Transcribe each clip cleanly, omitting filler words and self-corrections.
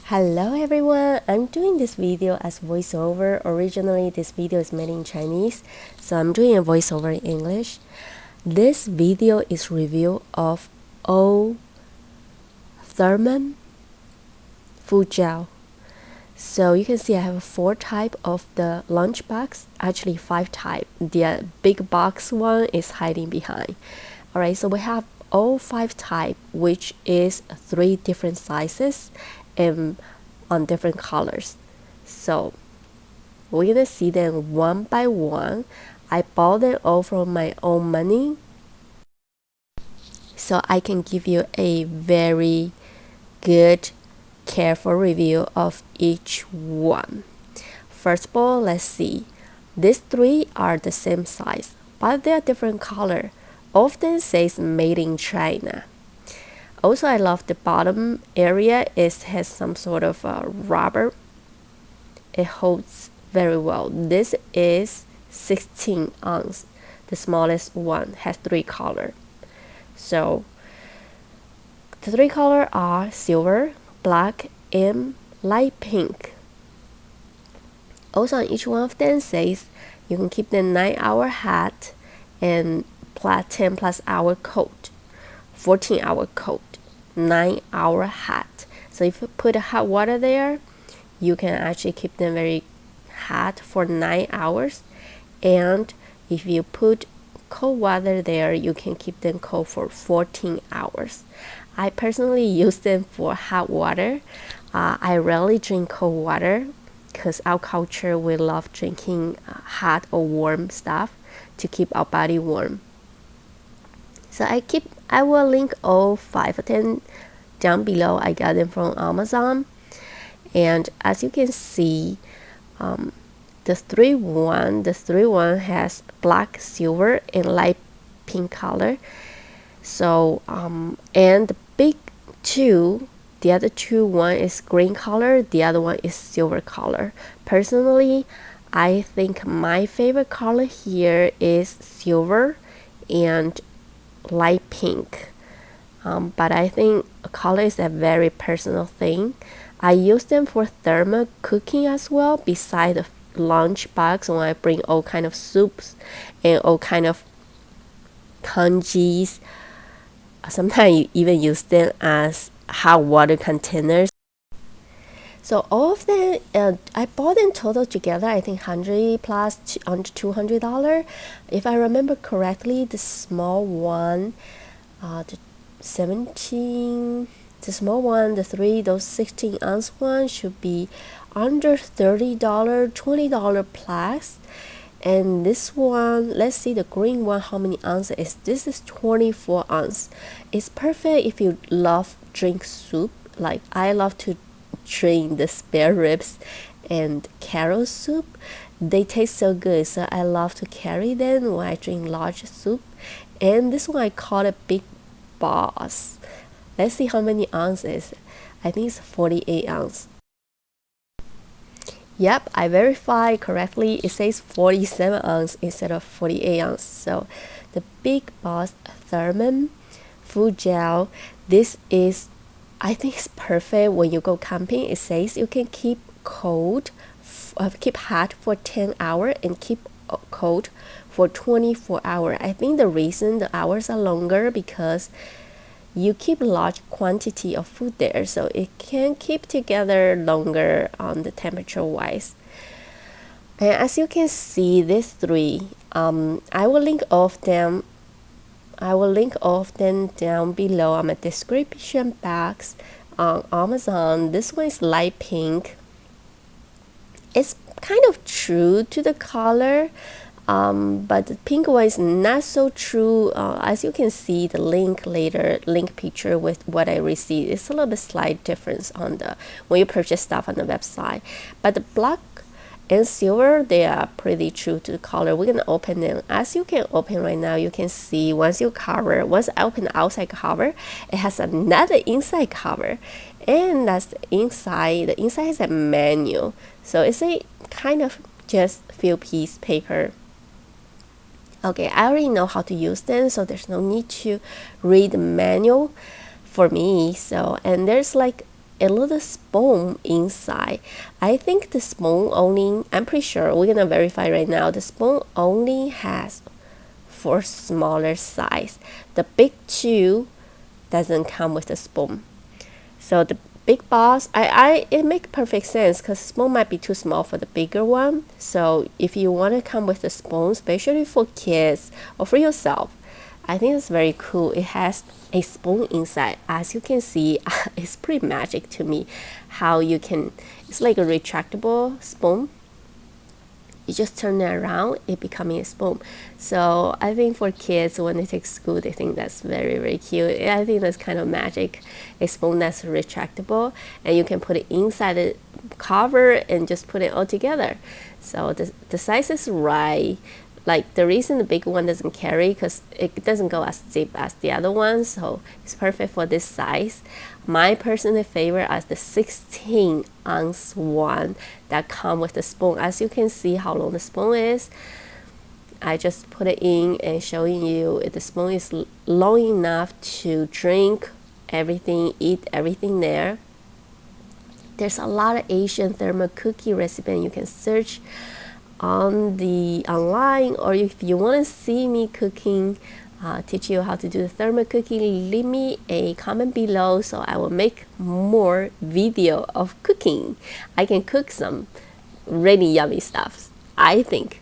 Hello everyone, I'm doing this video as voiceover. Originally this video is made in Chinese, so I'm doing a voiceover in English. This video is review of all thermos food gel. So you can see I have 4 type of the lunchbox, actually 5 type. The big box one is hiding behind. Alright, so we have all 5 type, which is 3 different sizes and on different colors. So we're gonna see them one by one. I bought them all from my own money, so I can give you a very good careful review of each one. First of all, let's see. These 3 are the same size, but they're different color. Often says made in China. Also, I love the bottom area. It has some sort of rubber. It holds very well. This is 16 ounce. The smallest one has 3 color. So the 3 color are silver, black, and light pink. Also, on each one of them says you can keep the 9-hour hat and 10 plus hour coat, 14-hour coat, 9-hour hat. So if you put hot water there, you can actually keep them very hot for 9 hours. And if you put cold water there, you can keep them cold for 14 hours. I personally use them for hot water. I rarely drink cold water because our culture, we love drinking hot or warm stuff to keep our body warm. So I will link all 5 of them down below. I got them from Amazon. And as you can see, the 3-1 has black, silver, and light pink color. So and the big 2, the other 2, one is green color, the other one is silver color. Personally, I think my favorite color here is silver and light pink. But I think color is a very personal thing. I use them for thermal cooking as well, beside the lunch box when I bring all kind of soups and all kind of congis. Sometimes you even use them as hot water containers. So all of them, I bought them total together, I think 100 plus under $200. If I remember correctly, the small one, the 17, the small one, the 3, those 16 ounce one should be under $30, $20 plus. And this one, let's see the green one, how many ounces is this? Is 24 ounce. It's perfect if you love drink soup. Like I love to drink the spare ribs and carrot soup. They taste so good, so I love to carry them when I drink large soup. And this one I call it Big Boss. Let's see how many ounces. I think it's 48 ounce. Yep, I verified correctly. It says 47 ounce instead of 48 ounce. So the Big Boss Thermos food gel, this is, I think it's perfect when you go camping. It says you can keep cold, keep hot for 10 hours and keep cold for 24 hours. I think the reason the hours are longer because you keep large quantity of food there, so it can keep together longer on the temperature wise. And as you can see, these 3, I will link all of them. I will link all of them down below on my description box on Amazon. This one is light pink. It's kind of true to the color. But the pink one is not so true. As you can see, the link picture with what I received, it's a little bit slight difference on the when you purchase stuff on the website. But the black and silver, they are pretty true to the color. We're gonna open them. As you can open right now, you can see once I open the outside cover, it has another inside cover, and that's the inside. The inside is a manual, so it's a kind of just few piece paper. Okay, I already know how to use them, so there's no need to read the manual for me. So, and there's like a little spoon inside. I think the spoon only, I'm pretty sure, we're gonna verify right now, the spoon only has for smaller size. The big two doesn't come with the spoon. So the big box, it makes perfect sense because spoon might be too small for the bigger one. So if you want to come with the spoon, especially for kids or for yourself, I think it's very cool. It has a spoon inside. As you can see, it's pretty magic to me how you can, it's like a retractable spoon. You just turn it around, it becoming a spoon. So I think for kids, when they take school, they think that's very, very cute. I think that's kind of magic. A spoon that's retractable, and you can put it inside the cover and just put it all together. So the size is right. Like the reason the big one doesn't carry because it doesn't go as deep as the other one, so it's perfect for this size. My personal favorite is the 16-ounce one that come with the spoon. As you can see how long the spoon is, I just put it in and showing you the spoon is long enough to drink everything, eat everything there. There's a lot of Asian thermal cookie recipe and you can search on the online, or if you want to see me cooking, teach you how to do the thermal cookie, leave me a comment below so I will make more video of cooking. I can cook some really yummy stuff, I think.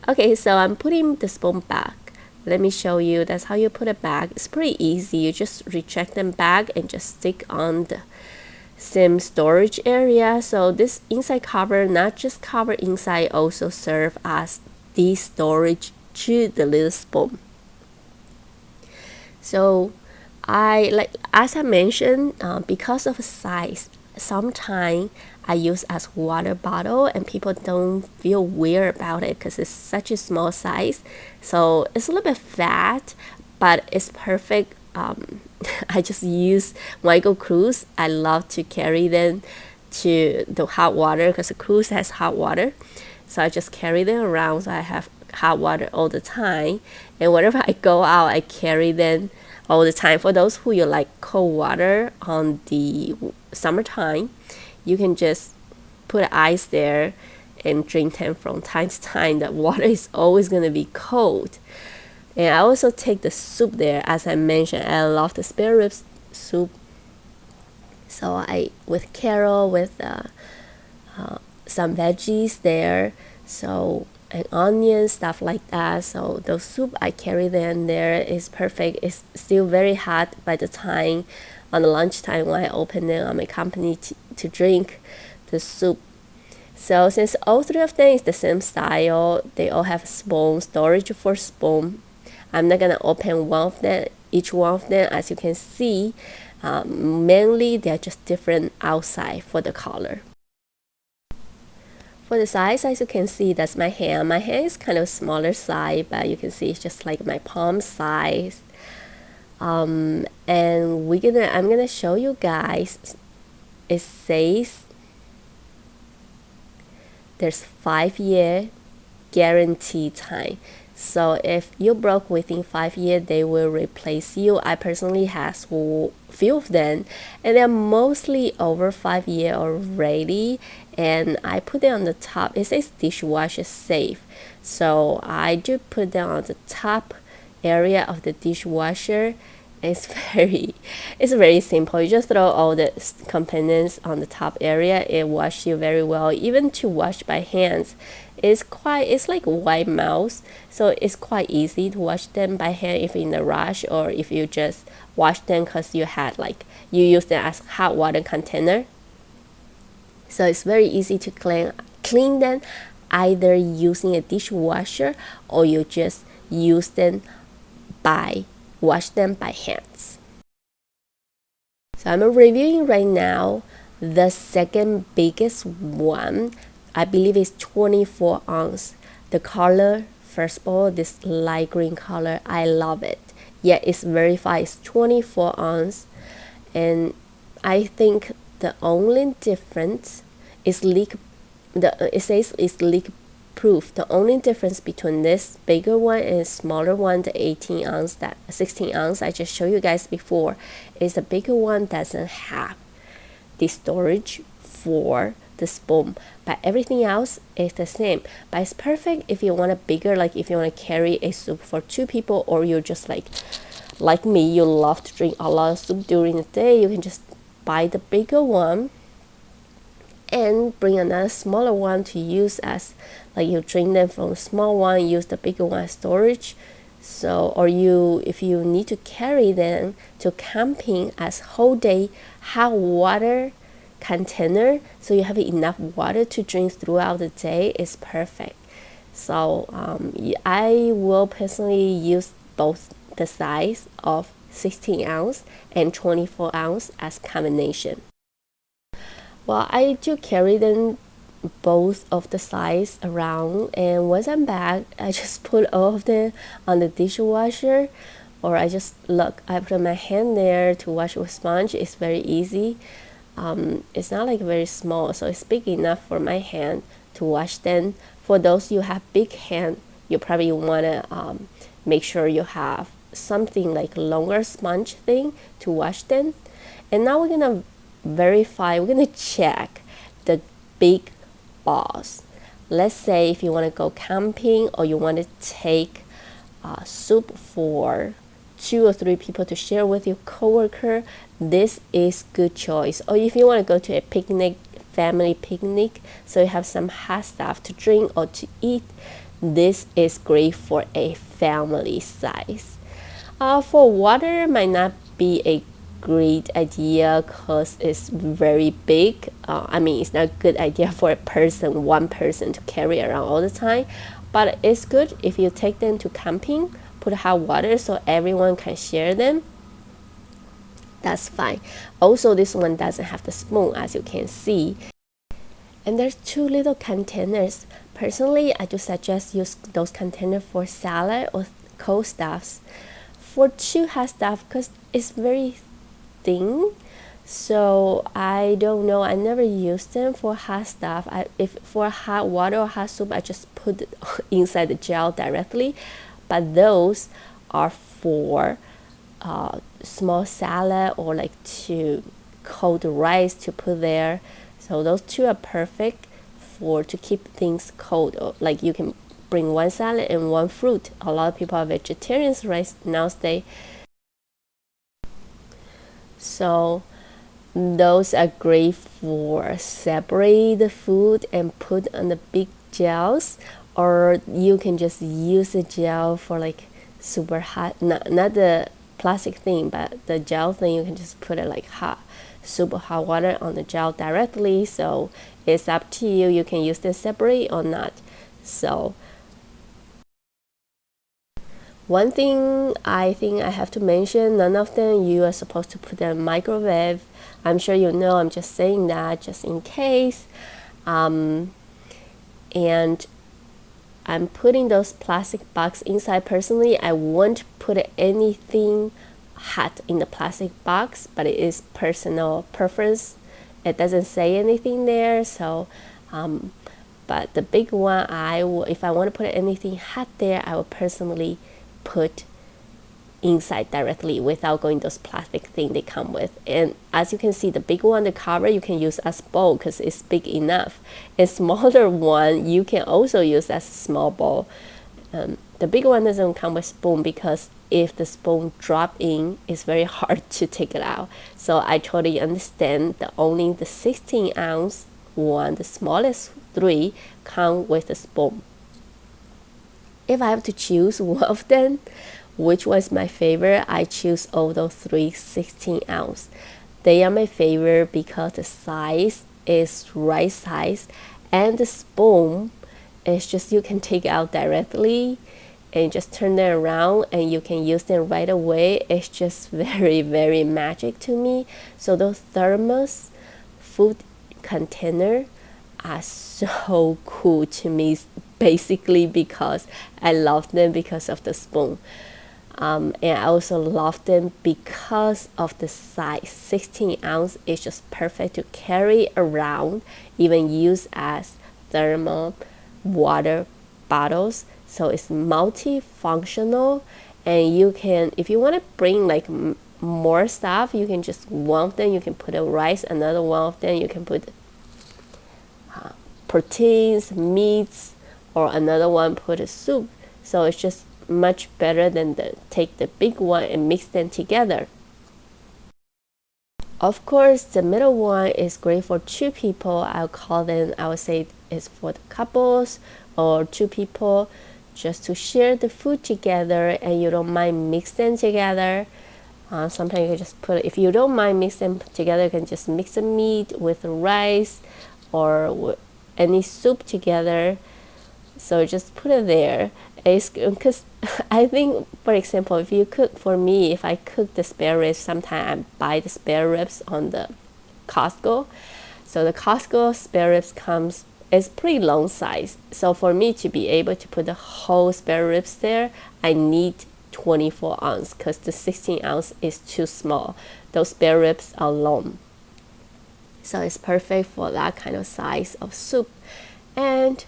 Okay, so I'm putting the spoon back. Let me show you. That's how you put it back. It's pretty easy. You just retract them back and just stick on the same storage area. So this inside cover, not just cover inside, also serve as the storage to the little spoon. So as I mentioned, because of size, sometimes I use as water bottle and people don't feel weird about it because it's such a small size. So it's a little bit fat, but it's perfect. I just use when I go cruise, I love to carry them to the hot water because the cruise has hot water. So I just carry them around, so I have hot water all the time. And whenever I go out, I carry them all the time. For those who you like cold water on the summertime, you can just put ice there and drink them from time to time. The water is always going to be cold. And I also take the soup there. As I mentioned, I love the spare ribs soup. So I, with carrot, with some veggies there, so and onions, stuff like that. So those soup I carry them there is perfect. It's still very hot by the time on the lunchtime when I open them on my company to drink the soup. So since all three of them is the same style, they all have spoon, storage for spoon. I'm not gonna open one of them, each one of them. As you can see, mainly they're just different outside for the color. For the size, as you can see, that's my hand. My hand is kind of smaller size, but you can see it's just like my palm size. And I'm gonna show you guys. It says there's 5-year guarantee time. So if you broke within 5 years, they will replace you. I personally have a few of them, and they're mostly over 5 years already. And I put it on the top. It says dishwasher safe, so I do put them on the top area of the dishwasher. It's very simple. You just throw all the components on the top area. It washes you very well. Even to wash by hands, it's like white mouse, so it's quite easy to wash them by hand if in a rush, or if you just wash them because you use them as hot water container. So it's very easy to clean them, either using a dishwasher or you just wash them by hands. So I'm reviewing right now the second biggest one. I believe it's 24 ounce. The color, first of all, this light green color, I love it. Yeah, it's verified. It's 24 ounce, and I think the only difference is it says it's leak proof. The only difference between this bigger one and smaller one, the 18 ounce, that 16 ounce I just showed you guys before, is the bigger one doesn't have the storage for the spoon, but everything else is the same. But it's perfect if you want a bigger, like if you want to carry a soup for 2 people, or you're just like me, you love to drink a lot of soup during the day. You can just buy the bigger one and bring another smaller one to use as, like, you drink them from a small one, use the bigger one as storage. So, or if you need to carry them to camping as whole day hot water container, so you have enough water to drink throughout the day, is perfect. So I will personally use both the size of 16 ounce and 24 ounce as combination. Well, I do carry them both of the size around, and once I'm back, I just put all of them on the dishwasher, or I put my hand there to wash with sponge. It's very easy. It's not like very small, so it's big enough for my hand to wash them. For those you have big hand, you probably want to make sure you have something like longer sponge thing to wash them. And now we're gonna we're gonna check the big balls. Let's say if you want to go camping, or you want to take soup for 2 or 3 people to share with your coworker, this is good choice. Or if you want to go to a picnic, family picnic, so you have some hot stuff to drink or to eat, this is great for a family size. For water, might not be a great idea because it's very big. I mean, it's not a good idea for one person to carry around all the time, but it's good if you take them to camping, put hot water so everyone can share them. That's fine. Also, this one doesn't have the spoon, as you can see. And there's 2 little containers. Personally, I do suggest use those containers for salad or cold stuffs. For 2 hot stuff, because it's very thin, so I don't know, I never use them for hot stuff. If for hot water or hot soup, I just put it inside the gel directly. But those are for small salad, or like to cold rice to put there. So those 2 are perfect to keep things cold. Like you can bring 1 salad and 1 fruit. A lot of people are vegetarians right nowadays. So those are great for separate the food and put on the big gels, or you can just use the gel for like super hot, not the plastic thing, but the gel thing. You can just put it like super hot water on the gel directly. So it's up to you. You can use this separate or not. So one thing I think I have to mention, none of them you are supposed to put in microwave. I'm sure you know, I'm just saying that just in case. And I'm putting those plastic box inside. Personally, I won't put anything hot in the plastic box, but it is personal preference. It doesn't say anything there, so but the big one, if I want to put anything hot there, I will personally put inside directly without going those plastic thing they come with. And as you can see, the big one, the cover, you can use as bowl because it's big enough. A smaller one you can also use as a small bowl. The big one doesn't come with spoon, because if the spoon drop in, it's very hard to take it out. So I totally understand that only the 16 ounce one, the smallest 3, come with a spoon. If I have to choose one of them, which was my favorite, I choose all those 3 16 ounce. They are my favorite because the size is right size, and the spoon is just, you can take it out directly and just turn them around and you can use them right away. It's just very, very magic to me. So those THERMOS food container are so cool to me, basically because I love them because of the spoon. And I also love them because of the size. 16 ounce is just perfect to carry around, even use as thermal water bottles. So it's multifunctional, and you can, if you want to bring like more stuff, you can just one of them you can put a rice, another one of them you can put proteins, meats, or another one put a soup. So it's just much better than take the big one and mix them together. Of course, the middle one is great for two people. I would say it's for the couples or two people just to share the food together and you don't mind mix them together. Sometimes you can just if you don't mind mix them together, you can just mix the meat with the rice or any soup together. So just put it there. Because I think, for example, if I cook the spare ribs, sometimes I buy the spare ribs on the Costco. So the Costco spare ribs it's pretty long size. So for me to be able to put the whole spare ribs there, I need 24 ounce because the 16 ounce is too small. Those spare ribs are long. So it's perfect for that kind of size of soup. And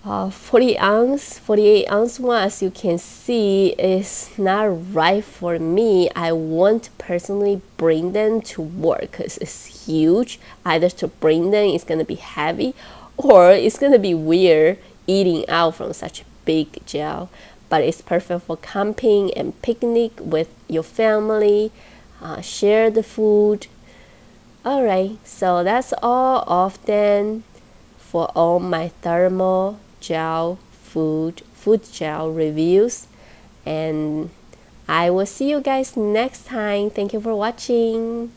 48 ounce one, as you can see, is not right for me. I won't personally bring them to work because it's huge. Either to bring them, it's gonna be heavy, or it's gonna be weird eating out from such a big gel. But it's perfect for camping and picnic with your family. Share the food. Alright, so that's all of them for all my thermal gel food gel reviews, and I will see you guys next time. Thank you for watching.